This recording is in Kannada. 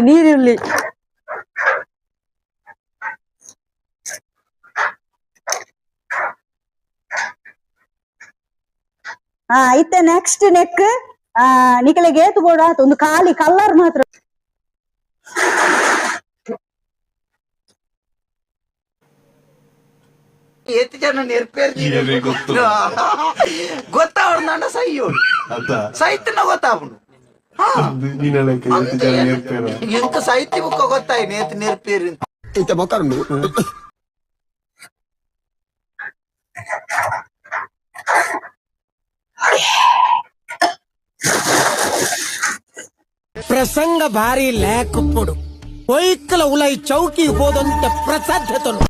ನೀರುಳ್ಳಿ ಐತೆ ನೆಕ್ಸ್ಟ್ ನೆಕ್ ನಿಕಲೆಗೆ ಏತು ಬೋಡ ಒಂದು ಖಾಲಿ ಕಲರ್ ಮಾತ್ರ ಏತ್ ಜನ ನೆರ್ಪೇರ್ ಗೊತ್ತಾವಣ್ಣ ಸೈಯೋಡು ಸೈತನ ಗೊತ್ತಾವನು ಎಂತ ಸೈತಿ ಬುಕ್ಕ ಗೊತ್ತಾಯಿ ನೇತ್ ನೆರ್ಪೇರು ಇಂತ ಮೊಕ್ಕರು ಪ್ರಸಂಗ ಭಾರಿ ಲೇಖಪ್ಪುಡು ಒಯ್ಕಲ ಉಲೈ ಚೌಕಿ ಹೋದಂತೆ ಪ್ರಸಾಧ್ಯತನು